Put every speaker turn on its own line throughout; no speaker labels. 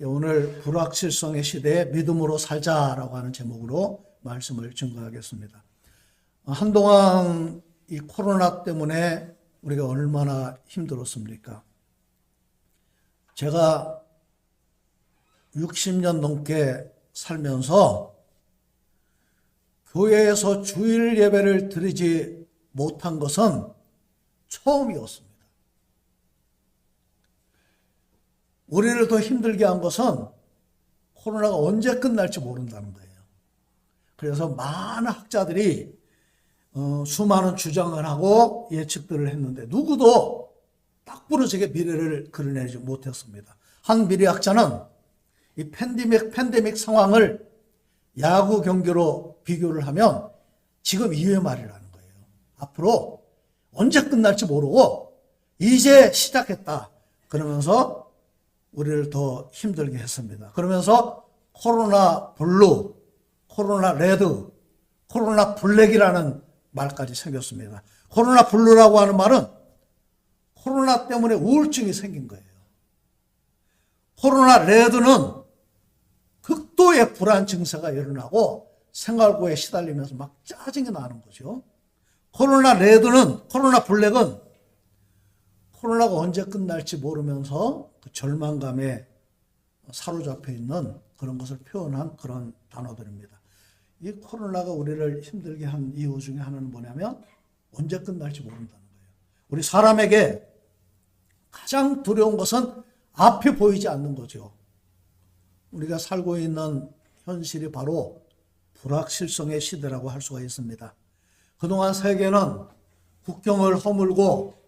오늘 불확실성의 시대에 믿음으로 살자라고 하는 제목으로 말씀을 증거하겠습니다. 한동안 이 코로나 때문에 우리가 얼마나 힘들었습니까? 제가 60년 넘게 살면서 교회에서 주일 예배를 드리지 못한 것은 처음이었습니다. 우리를 더 힘들게 한 것은 코로나가 언제 끝날지 모른다는 거예요. 그래서 많은 학자들이 수많은 주장을 하고 예측들을 했는데 누구도 딱 부러지게 미래를 그려내지 못했습니다. 한 미래학자는 이 팬데믹 상황을 야구 경기로 비교를 하면 지금 2회 말이라는 거예요. 앞으로 언제 끝날지 모르고 이제 시작했다. 그러면서 우리를 더 힘들게 했습니다. 그러면서 코로나 블루, 코로나 레드, 코로나 블랙이라는 말까지 생겼습니다. 코로나 블루라고 하는 말은 코로나 때문에 우울증이 생긴 거예요. 코로나 레드는 극도의 불안 증세가 일어나고 생활고에 시달리면서 막 짜증이 나는 거죠. 코로나 블랙은 코로나가 언제 끝날지 모르면서 그 절망감에 사로잡혀 있는 그런 것을 표현한 그런 단어들입니다. 이 코로나가 우리를 힘들게 한 이유 중에 하나는 뭐냐면 언제 끝날지 모른다는 거예요. 우리 사람에게 가장 두려운 것은 앞이 보이지 않는 거죠. 우리가 살고 있는 현실이 바로 불확실성의 시대라고 할 수가 있습니다. 그동안 세계는 국경을 허물고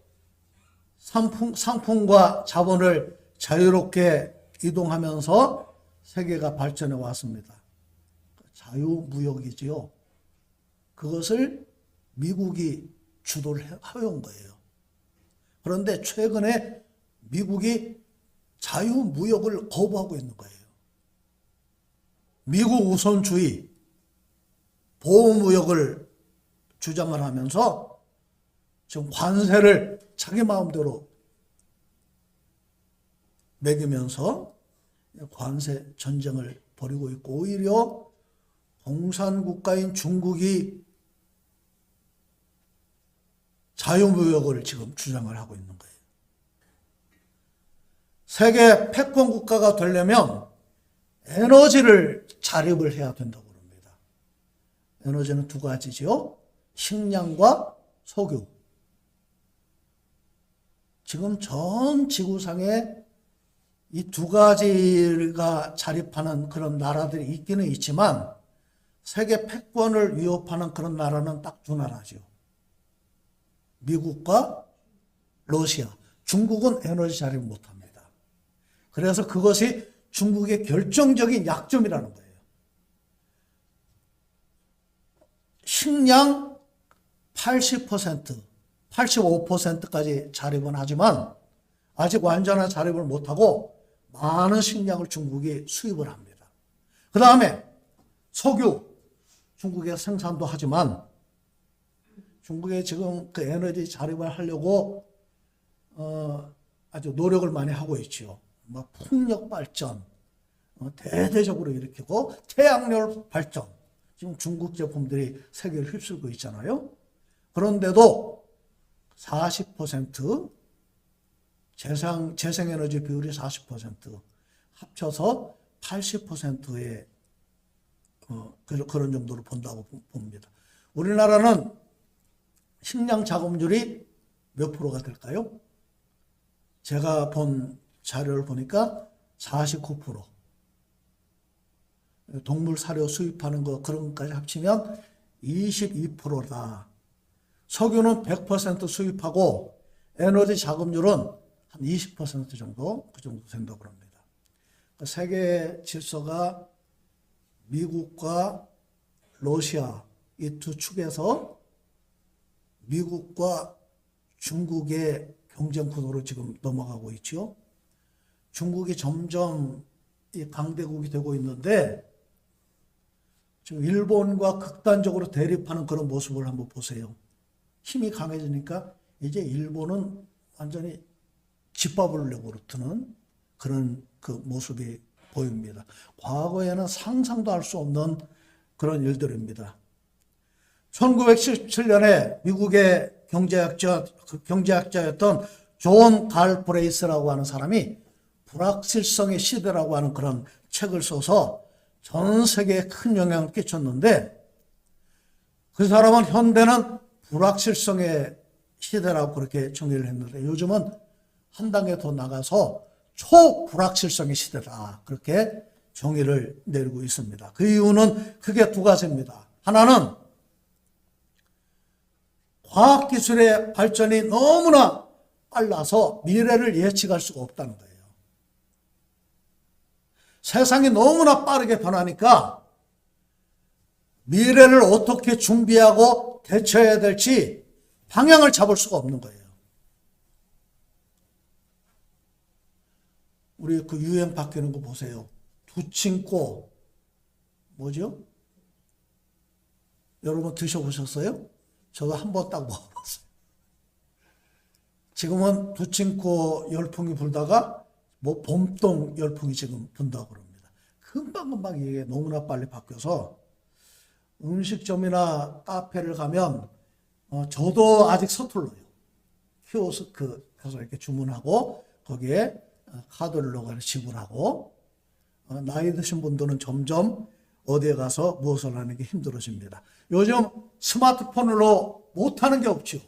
상품과 자본을 자유롭게 이동하면서 세계가 발전해 왔습니다. 자유무역이지요. 그것을 미국이 주도를 해온 거예요. 그런데 최근에 미국이 자유무역을 거부하고 있는 거예요. 미국 우선주의, 보호무역을 주장을 하면서 지금 관세를 자기 마음대로 매기면서 관세 전쟁을 벌이고 있고 오히려 공산국가인 중국이 자유무역을 지금 주장을 하고 있는 거예요. 세계 패권 국가가 되려면 에너지를 자립을 해야 된다고 합니다. 에너지는 두 가지죠. 식량과 석유. 지금 전 지구상에 이 두 가지가 자립하는 그런 나라들이 있기는 있지만 세계 패권을 위협하는 그런 나라는 딱 두 나라죠. 미국과 러시아. 중국은 에너지 자립을 못합니다. 그래서 그것이 중국의 결정적인 약점이라는 거예요. 식량 80%, 85%까지 자립은 하지만 아직 완전한 자립을 못하고 많은 식량을 중국이 수입을 합니다. 그 다음에 석유, 중국의 생산도 하지만 중국에 지금 그 에너지 자립을 하려고 아주 노력을 많이 하고 있죠. 뭐 풍력 발전 대대적으로 일으키고 태양열 발전 지금 중국 제품들이 세계를 휩쓸고 있잖아요. 그런데도 40% 재생에너지 비율이 40% 합쳐서 80%의 그런 정도로 본다고 봅니다. 우리나라는 식량 자급률이 몇 프로가 될까요? 제가 본 자료를 보니까 49%. 동물 사료 수입하는 거 그런 것까지 합치면 22%다. 석유는 100% 수입하고 에너지 자급률은 한 20% 정도 그 정도 된다고 합니다. 세계 질서가 미국과 러시아 이 두 축에서 미국과 중국의 경쟁 구도로 지금 넘어가고 있죠. 중국이 점점 이 강대국이 되고 있는데 지금 일본과 극단적으로 대립하는 그런 모습을 한번 보세요. 힘이 강해지니까 이제 일본은 완전히 짓밟으려고 드는 그런 그 모습이 보입니다. 과거에는 상상도 할 수 없는 그런 일들입니다. 1917년에 미국의 경제학자였던 존 갈브레이스라고 하는 사람이 불확실성의 시대라고 하는 그런 책을 써서 전 세계에 큰 영향을 끼쳤는데, 그 사람은 현대는 불확실성의 시대라고 그렇게 정의를 했는데, 요즘은 한 단계 더 나가서 초불확실성의 시대다, 그렇게 정의를 내리고 있습니다. 그 이유는 크게 두 가지입니다. 하나는 과학기술의 발전이 너무나 빨라서 미래를 예측할 수가 없다는 거예요. 세상이 너무나 빠르게 변하니까 미래를 어떻게 준비하고 대처해야 될지 방향을 잡을 수가 없는 거예요. 우리 그 유행 바뀌는 거 보세요. 두친꼬 뭐죠? 여러분 드셔보셨어요? 저도 한 번 딱 먹어봤어요. 지금은 두친꼬 열풍이 불다가 뭐 봄동 열풍이 지금 분다고 그럽니다. 금방금방 이게 너무나 빨리 바뀌어서 음식점이나 카페를 가면 저도 아직 서툴러요. 키오스크 가서 이렇게 주문하고 거기에 카드를 넣어서 지불하고, 나이 드신 분들은 점점 어디에 가서 무엇을 하는 게 힘들어집니다. 요즘 스마트폰으로 못하는 게 없죠.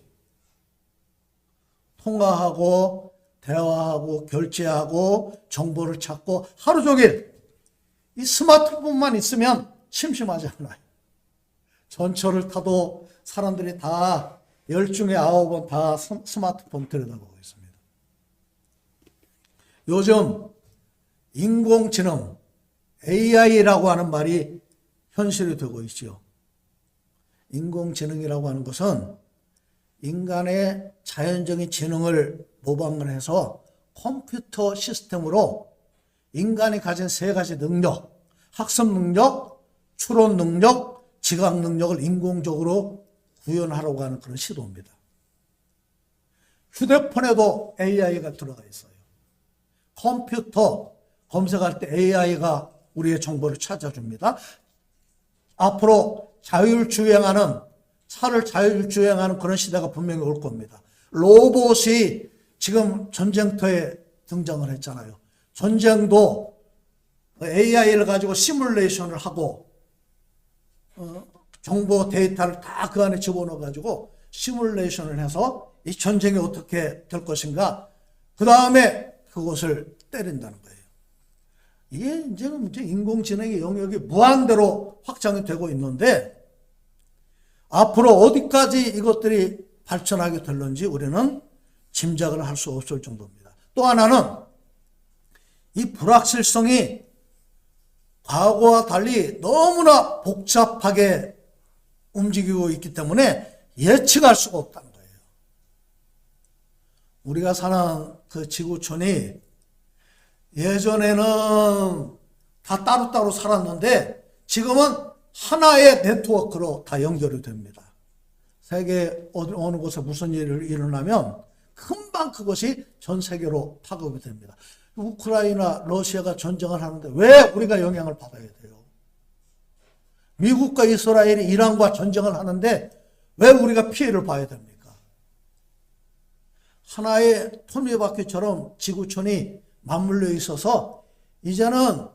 통화하고 대화하고 결제하고 정보를 찾고 하루 종일 이 스마트폰만 있으면 심심하지 않아요. 전철을 타도 사람들이 다 10중에 9은 다 스마트폰 들여다보고 있습니다. 요즘 인공지능 AI라고 하는 말이 현실이 되고 있죠. 인공지능이라고 하는 것은 인간의 자연적인 지능을 모방을 해서 컴퓨터 시스템으로 인간이 가진 세 가지 능력, 학습 능력, 추론 능력, 지각 능력을 인공적으로 구현하려고 하는 그런 시도입니다. 휴대폰에도 AI가 들어가 있어요. 컴퓨터 검색할 때 AI가 우리의 정보를 찾아줍니다. 앞으로 차를 자율주행하는 그런 시대가 분명히 올 겁니다. 로봇이 지금 전쟁터에 등장을 했잖아요. 전쟁도 AI를 가지고 시뮬레이션을 하고 정보 데이터를 다 그 안에 집어넣어 가지고 시뮬레이션을 해서 이 전쟁이 어떻게 될 것인가, 그 다음에 그것을 때린다는 거예요. 이게 이제 인공지능의 영역이 무한대로 확장이 되고 있는데, 앞으로 어디까지 이것들이 발전하게 될는지 우리는 짐작을 할 수 없을 정도입니다. 또 하나는 이 불확실성이 과거와 달리 너무나 복잡하게 움직이고 있기 때문에 예측할 수가 없다는 거예요. 우리가 사는 그 지구촌이 예전에는 다 따로따로 살았는데 지금은 하나의 네트워크로 다 연결이 됩니다. 세계 어느 곳에 무슨 일이 일어나면 금방 그것이 전 세계로 파급이 됩니다. 우크라이나, 러시아가 전쟁을 하는데 왜 우리가 영향을 받아야 돼요? 미국과 이스라엘이 이란과 전쟁을 하는데 왜 우리가 피해를 봐야 됩니까? 하나의 톱니바퀴처럼 지구촌이 맞물려 있어서 이제는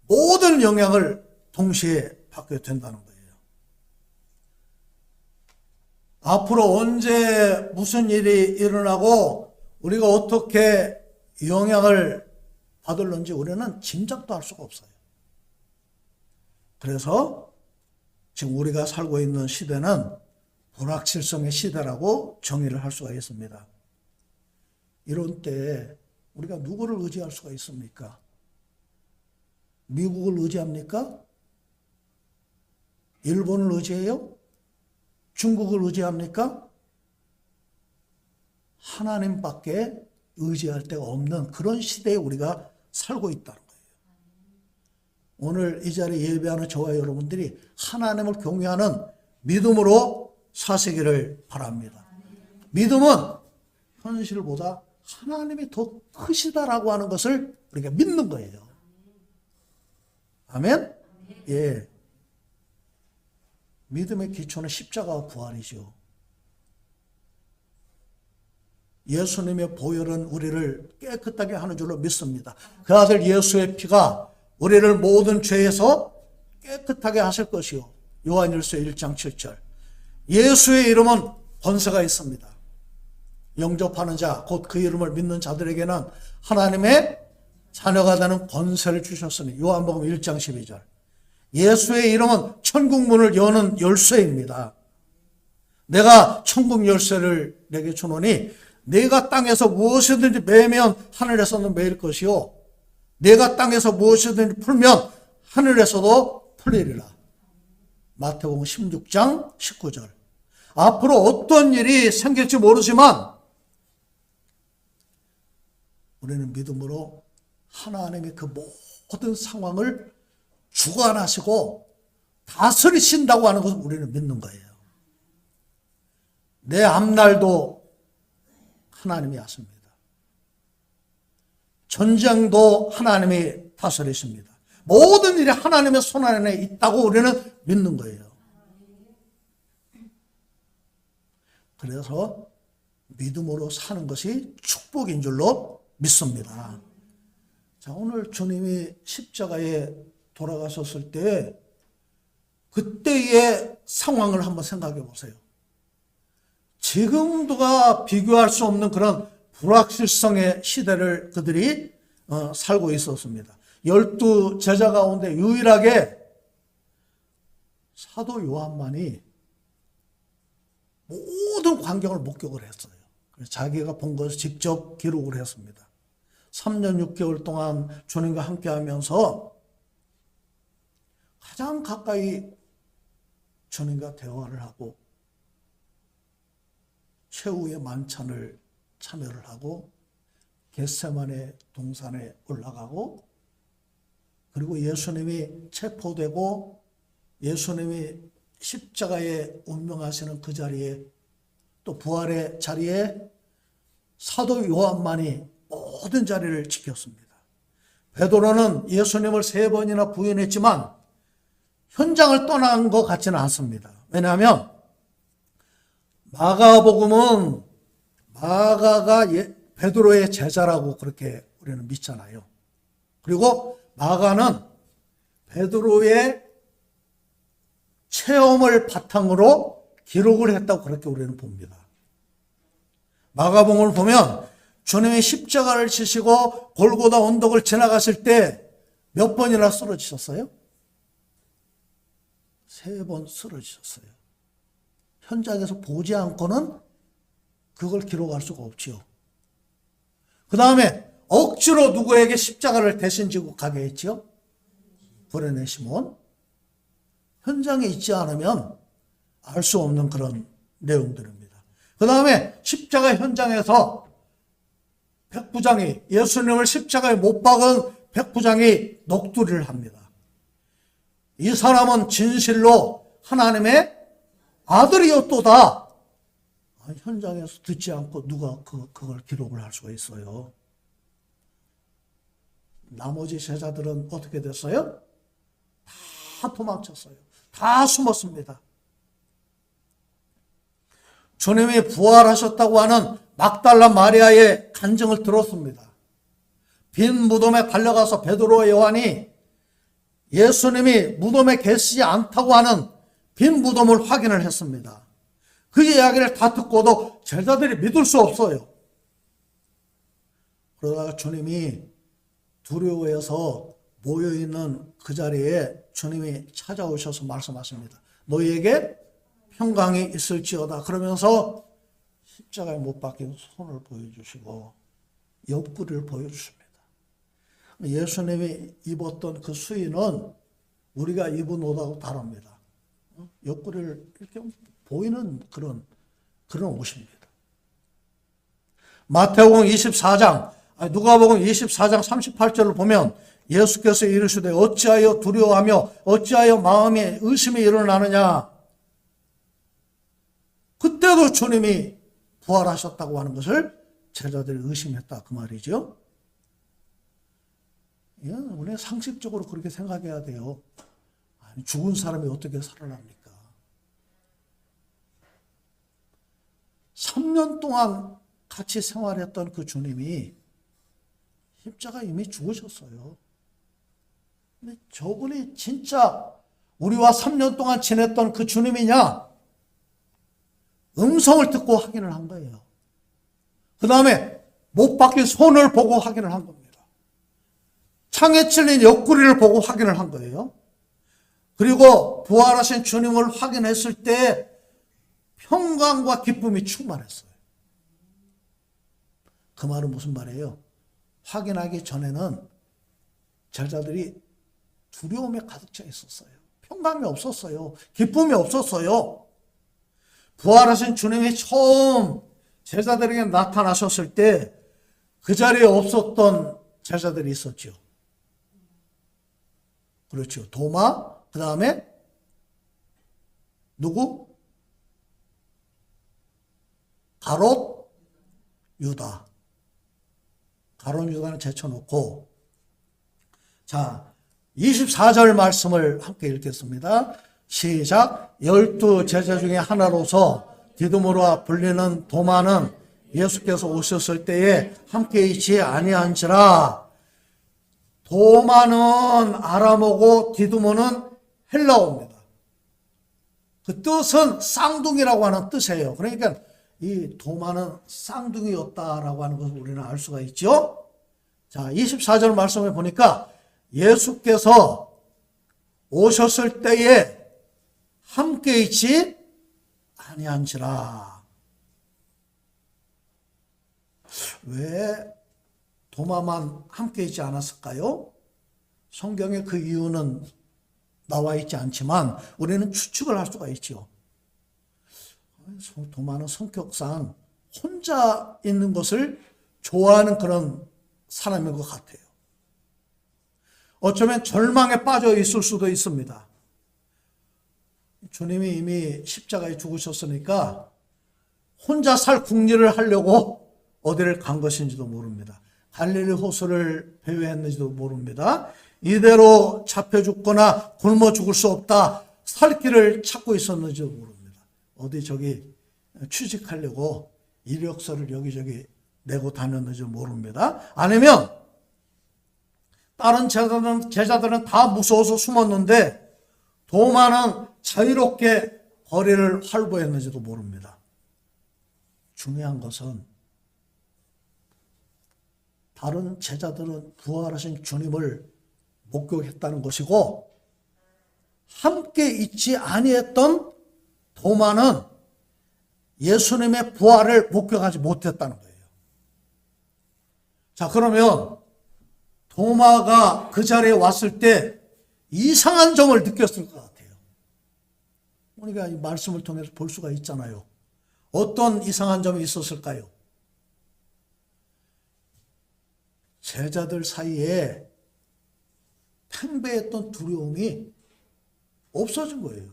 모든 영향을 동시에 받게 된다는 거예요. 앞으로 언제 무슨 일이 일어나고 우리가 어떻게 영향을 받을는지 우리는 짐작도 할 수가 없어요. 그래서 지금 우리가 살고 있는 시대는 불확실성의 시대라고 정의를 할 수가 있습니다. 이런 때 우리가 누구를 의지할 수가 있습니까? 미국을 의지합니까? 일본을 의지해요? 중국을 의지합니까? 하나님밖에 의지할 데가 없는 그런 시대에 우리가 살고 있다는 거예요. 오늘 이 자리에 예배하는 저와 여러분들이 하나님을 경외하는 믿음으로 사시기를 바랍니다. 믿음은 현실보다 하나님이 더 크시다라고 하는 것을 우리가 믿는 거예요. 아멘? 예. 믿음의 기초는 십자가와 부활이죠. 예수님의 보혈은 우리를 깨끗하게 하는 줄로 믿습니다. 그 아들 예수의 피가 우리를 모든 죄에서 깨끗하게 하실 것이요. 요한일서 1장 7절. 예수의 이름은 권세가 있습니다. 영접하는 자, 곧 그 이름을 믿는 자들에게는 하나님의 자녀가 되는 권세를 주셨으니 요한복음 1장 12절. 예수의 이름은 천국문을 여는 열쇠입니다. 내가 천국 열쇠를 내게 주노니 내가 땅에서 무엇이든지 매면 하늘에서는 매일 것이요 내가 땅에서 무엇이든지 풀면 하늘에서도 풀리리라. 마태복음 16장 19절. 앞으로 어떤 일이 생길지 모르지만 우리는 믿음으로 하나님이 그 모든 상황을 주관하시고 다스리신다고 하는 것을 우리는 믿는 거예요. 내 앞날도 하나님이 하십니다. 전쟁도 하나님이 다스리십니다. 모든 일이 하나님의 손 안에 있다고 우리는 믿는 거예요. 그래서 믿음으로 사는 것이 축복인 줄로 믿습니다. 자, 오늘 주님이 십자가에 돌아가셨을 때 그때의 상황을 한번 생각해 보세요. 지금도가 비교할 수 없는 그런 불확실성의 시대를 그들이 살고 있었습니다. 12 제자 가운데 유일하게 사도 요한만이 모든 광경을 목격을 했어요. 그래서 자기가 본 것을 직접 기록을 했습니다. 3년 6개월 동안 주님과 함께 하면서 가장 가까이 주님과 대화를 하고 최후의 만찬을 참여를 하고 겟세마네 동산에 올라가고 그리고 예수님이 체포되고 예수님이 십자가에 운명하시는 그 자리에 또 부활의 자리에 사도 요한만이 모든 자리를 지켰습니다. 베드로는 예수님을 3번이나 부인했지만 현장을 떠난 것 같지는 않습니다. 왜냐하면 마가복음은 마가가 베드로의 제자라고 그렇게 우리는 믿잖아요. 그리고 마가는 베드로의 체험을 바탕으로 기록을 했다고 그렇게 우리는 봅니다. 마가복음을 보면 주님이 십자가를 지시고 골고다 언덕을 지나가실 때 몇 번이나 쓰러지셨어요? 3번 쓰러지셨어요. 현장에서 보지 않고는 그걸 기록할 수가 없지요. 그 다음에 억지로 누구에게 십자가를 대신 지고 가게 했지요? 구레네 시몬. 현장에 있지 않으면 알 수 없는 그런 내용들입니다. 그 다음에 십자가 현장에서 백부장이 예수님을 십자가에 못 박은 백부장이 녹두리를 합니다. 이 사람은 진실로 하나님의 아들이었도다. 현장에서 듣지 않고 누가 그걸 기록을 할 수가 있어요. 나머지 제자들은 어떻게 됐어요? 다 도망쳤어요. 다 숨었습니다. 주님이 부활하셨다고 하는 막달라 마리아의 간증을 들었습니다. 빈 무덤에 달려가서 베드로와 요한이 예수님이 무덤에 계시지 않다고 하는 빈 무덤을 확인을 했습니다. 그 이야기를 다 듣고도 제자들이 믿을 수 없어요. 그러다가 주님이 두려워해서 모여있는 그 자리에 주님이 찾아오셔서 말씀하십니다. 너희에게 평강이 있을지어다. 그러면서 십자가에 못 박힌 손을 보여주시고 옆구리를 보여주십니다. 예수님이 입었던 그 수의는 우리가 입은 옷하고 다릅니다. 옆구리를 이렇게 보이는 그런 옷입니다. 마태복음 24장, 누가복음 24장 38절을 보면 예수께서 이르시되 어찌하여 두려워하며 어찌하여 마음에 의심이 일어나느냐. 그때도 주님이 부활하셨다고 하는 것을 제자들이 의심했다 그 말이죠. 예, 우리는 상식적으로 그렇게 생각해야 돼요. 아니, 죽은 사람이 어떻게 살아납니까? 3년 동안 같이 생활했던 그 주님이 십자가 이미 죽으셨어요. 근데 저분이 진짜 우리와 3년 동안 지냈던 그 주님이냐? 음성을 듣고 확인을 한 거예요. 그 다음에 못 박힌 손을 보고 확인을 한 겁니다. 창에 찔린 옆구리를 보고 확인을 한 거예요. 그리고 부활하신 주님을 확인했을 때 평강과 기쁨이 충만했어요. 그 말은 무슨 말이에요? 확인하기 전에는 제자들이 두려움에 가득 차 있었어요. 평강이 없었어요. 기쁨이 없었어요. 부활하신 주님이 처음 제자들에게 나타나셨을 때 그 자리에 없었던 제자들이 있었죠. 그렇죠. 도마, 그 다음에 누구? 가롯, 유다. 가롯, 유다는 제쳐놓고, 자, 24절 말씀을 함께 읽겠습니다. 시작. 12 제자 중에 하나로서 디두모라 불리는 도마는 예수께서 오셨을 때에 함께 있지 아니한지라. 도마는 아람어고 디두모는 헬라어입니다. 그 뜻은 쌍둥이라고 하는 뜻이에요. 그러니까 이 도마는 쌍둥이였다라고 하는 것을 우리는 알 수가 있죠. 자, 24절 말씀을 보니까 예수께서 오셨을 때에 함께 있지 아니한지라. 왜 도마만 함께 있지 않았을까요? 성경에 그 이유는 나와 있지 않지만 우리는 추측을 할 수가 있죠. 도마는 성격상 혼자 있는 것을 좋아하는 그런 사람인 것 같아요. 어쩌면 절망에 빠져 있을 수도 있습니다. 주님이 이미 십자가에 죽으셨으니까 혼자 살 궁리를 하려고 어디를 간 것인지도 모릅니다. 갈릴리 호수를 배회했는지도 모릅니다. 이대로 잡혀 죽거나 굶어 죽을 수 없다, 살 길을 찾고 있었는지도 모릅니다. 어디 저기 취직하려고 이력서를 여기저기 내고 다녔는지도 모릅니다. 아니면 다른 제자들은 다 무서워서 숨었는데 도마는 자유롭게 거리를 활보했는지도 모릅니다. 중요한 것은 다른 제자들은 부활하신 주님을 목격했다는 것이고 함께 있지 아니했던 도마는 예수님의 부활을 목격하지 못했다는 거예요. 자, 그러면 도마가 그 자리에 왔을 때 이상한 점을 느꼈을 것 같아요. 우리가 이 말씀을 통해서 볼 수가 있잖아요. 어떤 이상한 점이 있었을까요? 제자들 사이에 팽배했던 두려움이 없어진 거예요.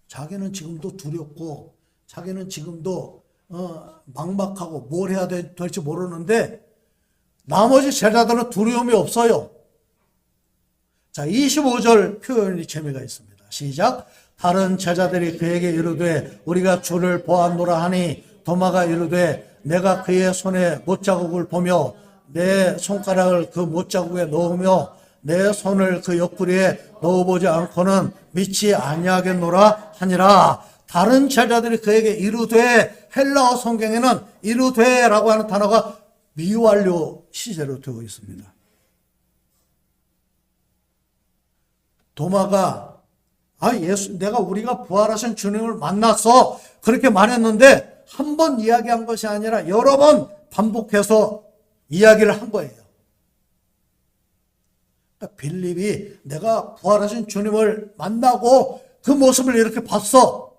자기는 지금도 두렵고 자기는 지금도 막막하고 뭘 해야 될지 모르는데 나머지 제자들은 두려움이 없어요. 자, 25절 표현이 재미가 있습니다. 시작. 다른 제자들이 그에게 이르되 우리가 주를 보았노라 하니 도마가 이르되 내가 그의 손에 못자국을 보며 내 손가락을 그 못자국에 넣으며 내 손을 그 옆구리에 넣어보지 않고는 믿지 아니하겠노라 하니라. 다른 제자들이 그에게 이르되, 헬라어 성경에는 이르되라고 하는 단어가 미완료 시제로 되어 있습니다. 도마가 내가 우리가 부활하신 주님을 만났어 그렇게 말했는데 한 번 이야기한 것이 아니라 여러 번 반복해서 이야기를 한 거예요. 그러니까 빌립이 내가 부활하신 주님을 만나고 그 모습을 이렇게 봤어.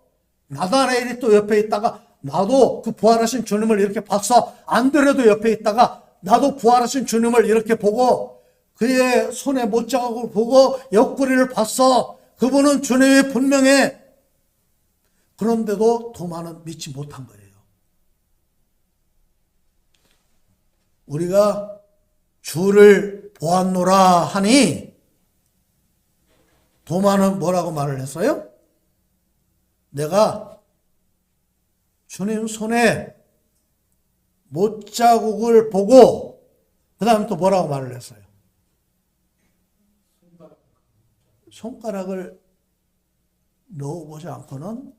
나다나엘이 또 옆에 있다가 나도 그 부활하신 주님을 이렇게 봤어. 안드레도 옆에 있다가 나도 부활하신 주님을 이렇게 보고 그의 손에 못자국을 보고 옆구리를 봤어. 그분은 주님이 분명해. 그런데도 도마는 믿지 못한 거예요. 우리가 주를 보았노라 하니 도마는 뭐라고 말을 했어요? 내가 주님 손에 못자국을 보고 그 다음에 또 뭐라고 말을 했어요? 손가락을 넣어보지 않고는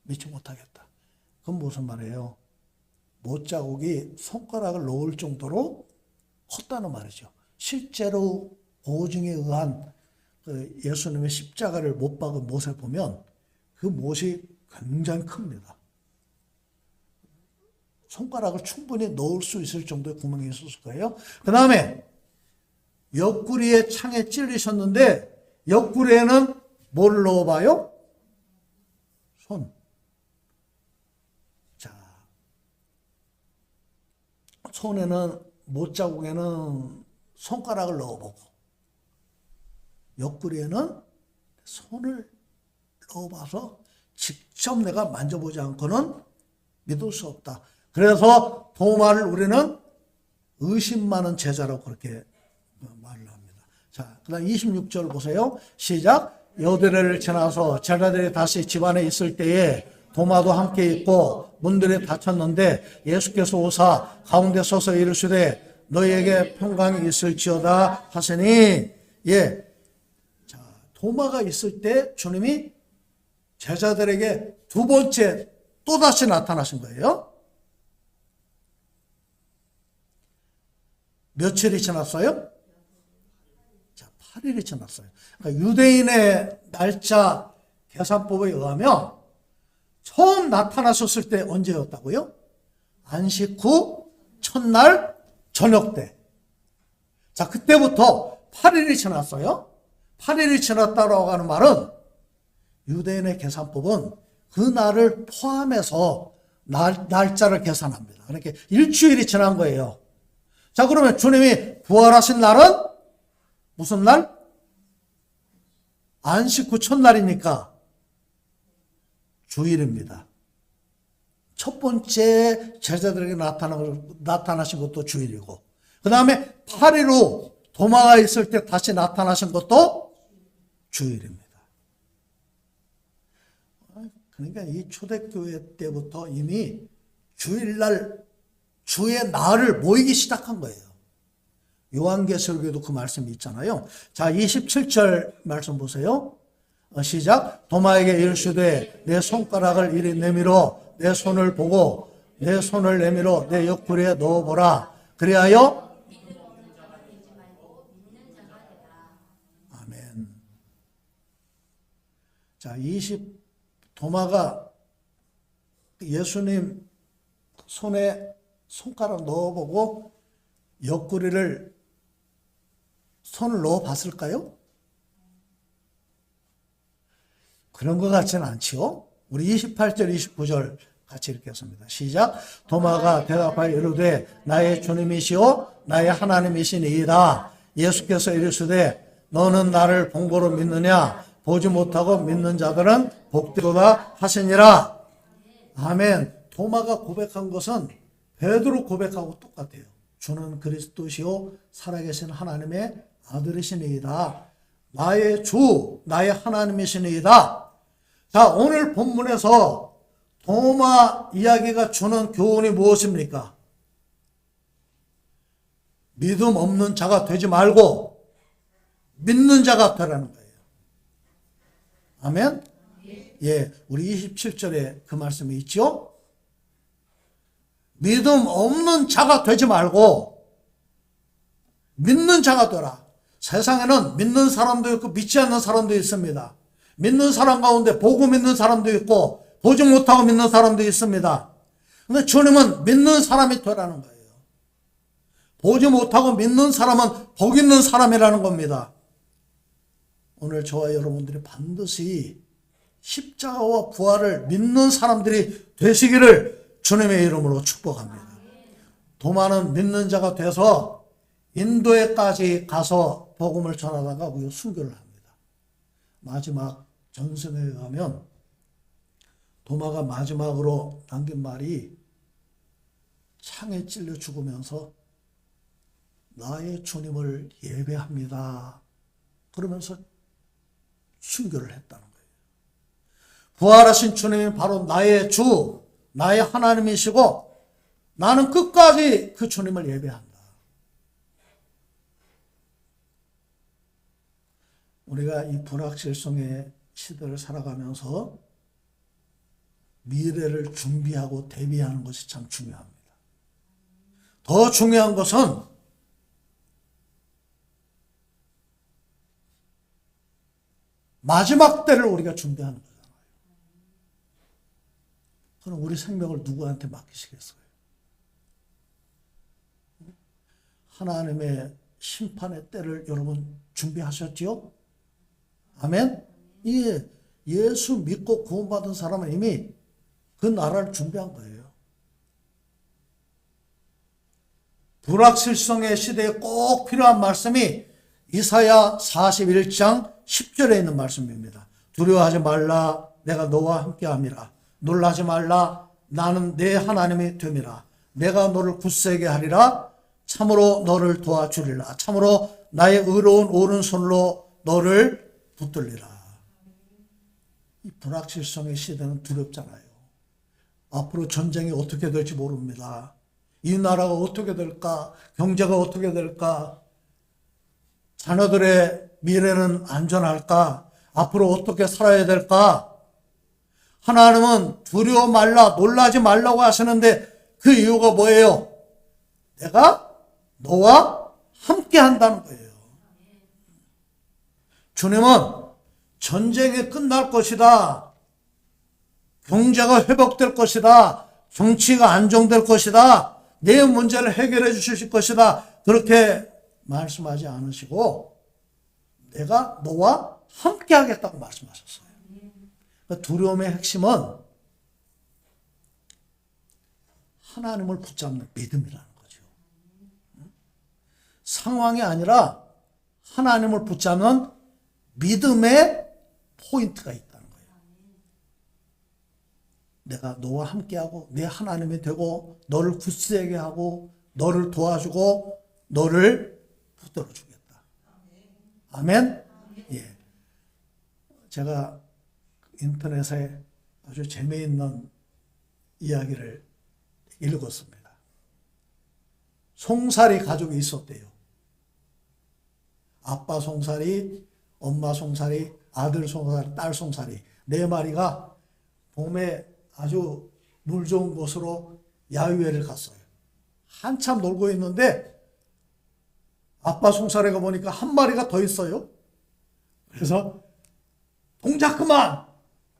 믿지 못하겠다. 그건 무슨 말이에요? 못자국이 손가락을 넣을 정도로 컸다는 말이죠. 실제로 고증에 의한 그 예수님의 십자가를 못 박은 못을 보면 그 못이 굉장히 큽니다. 손가락을 충분히 넣을 수 있을 정도의 구멍이 있었을 거예요. 그 다음에 옆구리에 창에 찔리셨는데 옆구리에는 뭘 넣어봐요? 손. 자, 손에는 못자국에는 손가락을 넣어보고 옆구리에는 손을 넣어봐서 직접 내가 만져보지 않고는 믿을 수 없다. 그래서 도마를 우리는 의심 많은 제자라고 그렇게 말을 합니다. 자, 그 다음 26절 보세요. 시작. 여드레를 지나서 제자들이 다시 집안에 있을 때에 도마도 함께 있고 문들이 닫혔는데 예수께서 오사 가운데 서서 이르시되 너희에게 평강이 있을지어다 하시니, 예. 자, 도마가 있을 때 주님이 제자들에게 두 번째 또다시 나타나신 거예요. 며칠이 지났어요? 자, 8일이 지났어요. 그러니까 유대인의 날짜 계산법에 의하면 처음 나타나셨을 때 언제였다고요? 안식 후 첫날 저녁 때. 자, 그때부터 8일이 지났어요. 8일이 지났다고 하는 말은 유대인의 계산법은 그 날을 포함해서 날짜를 계산합니다. 그러니까 일주일이 지난 거예요. 자, 그러면 주님이 부활하신 날은 무슨 날? 안식 후 첫날이니까 주일입니다. 첫 번째 제자들에게 나타나신 것도 주일이고, 그 다음에 8일 후 도마가 있을 때 다시 나타나신 것도 주일입니다. 그러니까 이 초대교회 때부터 이미 주일날, 주의 날을 모이기 시작한 거예요. 요한계시록에도 그 말씀이 있잖아요. 자, 27절 말씀 보세요. 시작. 도마에게 이르시되 내 손가락을 이리 내밀어 내 손을 보고 내 손을 내밀어 내 옆구리에 넣어보라. 그리하여 아멘. 자, 도마가 예수님 손에 손가락 넣어보고 옆구리를 손을 넣어봤을까요? 그런 것 같지는 않지요. 우리 28절 29절 같이 읽겠습니다. 시작. 도마가 대답하여 이르되 나의 주님이시오 나의 하나님이시니이다. 예수께서 이르시되 너는 나를 본 거로 믿느냐? 보지 못하고 믿는 자들은 복되도다 하시니라. 아멘. 도마가 고백한 것은 베드로 고백하고 똑같아요. 주는 그리스도시요 살아계신 하나님의 아들이시니이다. 나의 주, 나의 하나님이시니이다. 자, 오늘 본문에서 도마 이야기가 주는 교훈이 무엇입니까? 믿음 없는 자가 되지 말고 믿는 자가 되라는 거예요. 아멘? 예, 우리 27절에 그 말씀이 있죠? 믿음 없는 자가 되지 말고 믿는 자가 되라. 세상에는 믿는 사람도 있고 믿지 않는 사람도 있습니다. 믿는 사람 가운데 보고 믿는 사람도 있고 보지 못하고 믿는 사람도 있습니다. 근데 주님은 믿는 사람이 되라는 거예요. 보지 못하고 믿는 사람은 복 있는 사람이라는 겁니다. 오늘 저와 여러분들이 반드시 십자가와 부활을 믿는 사람들이 되시기를 주님의 이름으로 축복합니다. 도마는 믿는 자가 돼서 인도에까지 가서 복음을 전하다가 거기서 순교를 합니다. 마지막 전승에 의하면 도마가 마지막으로 남긴 말이 창에 찔려 죽으면서 나의 주님을 예배합니다. 그러면서 순교를 했다는 거예요. 부활하신 주님이 바로 나의 주, 나의 하나님이시고 나는 끝까지 그 주님을 예배한다. 우리가 이 불확실성의 시대를 살아가면서 미래를 준비하고 대비하는 것이 참 중요합니다. 더 중요한 것은 마지막 때를 우리가 준비하는 거잖아요. 그럼 우리 생명을 누구한테 맡기시겠어요? 하나님의 심판의 때를 여러분 준비하셨지요? 아멘? 예, 예수 믿고 구원받은 사람은 이미 그 나라를 준비한 거예요. 불확실성의 시대에 꼭 필요한 말씀이 이사야 41장 10절에 있는 말씀입니다. 두려워하지 말라, 내가 너와 함께함이라. 놀라지 말라, 나는 내 하나님이 됨이라. 내가 너를 굳세게 하리라. 참으로 너를 도와주리라. 참으로 나의 의로운 오른손으로 너를 붙들리라. 이 불확실성의 시대는 두렵잖아요. 앞으로 전쟁이 어떻게 될지 모릅니다. 이 나라가 어떻게 될까? 경제가 어떻게 될까? 자녀들의 미래는 안전할까? 앞으로 어떻게 살아야 될까? 하나님은 두려워 말라, 놀라지 말라고 하시는데 그 이유가 뭐예요? 내가 너와 함께 한다는 거예요. 주님은 전쟁이 끝날 것이다. 경제가 회복될 것이다. 정치가 안정될 것이다. 내 문제를 해결해 주실 것이다. 그렇게 말씀하지 않으시고 내가 너와 함께 하겠다고 말씀하셨어요. 그러니까 두려움의 핵심은 하나님을 붙잡는 믿음이라는 거죠. 상황이 아니라 하나님을 붙잡는 믿음의 포인트가 있다는 거예요. 내가 너와 함께하고 내 하나님이 되고 너를 굳세게 하고 너를 도와주고 너를 붙들어 주겠다. 아멘? 예. 제가 인터넷에 아주 재미있는 이야기를 읽었습니다. 송사리 가족이 있었대요. 아빠 송사리, 엄마 송사리, 아들 송사리, 딸 송사리 네 마리가 봄에 아주 물 좋은 곳으로 야유회를 갔어요. 한참 놀고 있는데 아빠 송사리가 보니까 한 마리가 더 있어요. 그래서 동작 그만!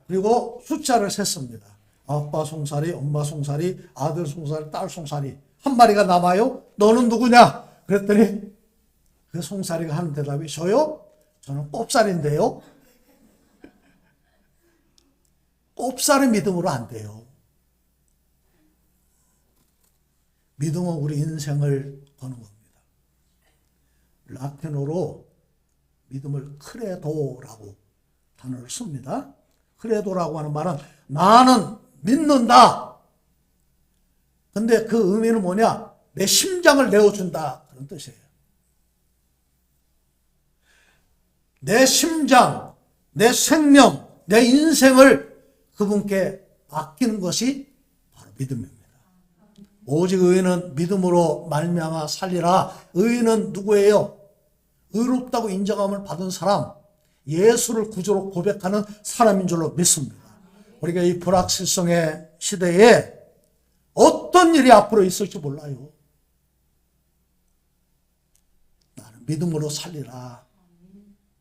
그리고 숫자를 셌습니다. 아빠 송사리, 엄마 송사리, 아들 송사리, 딸 송사리 한 마리가 남아요. 너는 누구냐? 그랬더니 그 송사리가 하는 대답이 저요? 저는 꼽살인데요. 꼽살의 믿음으로 안 돼요. 믿음은 우리 인생을 거는 겁니다. 라틴어로 믿음을 크레도라고 단어를 씁니다. 크레도라고 하는 말은 나는 믿는다. 근데 그 의미는 뭐냐? 내 심장을 내어준다. 그런 뜻이에요. 내 심장, 내 생명, 내 인생을 그분께 맡기는 것이 바로 믿음입니다. 오직 의인은 믿음으로 말미암아 살리라. 의인은 누구예요? 의롭다고 인정함을 받은 사람, 예수를 구주로 고백하는 사람인 줄로 믿습니다. 우리가 이 불확실성의 시대에 어떤 일이 앞으로 있을지 몰라요. 나는 믿음으로 살리라.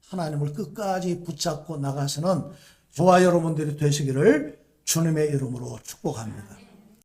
하나님을 끝까지 붙잡고 나가시는 저와 여러분들이 되시기를 주님의 이름으로 축복합니다.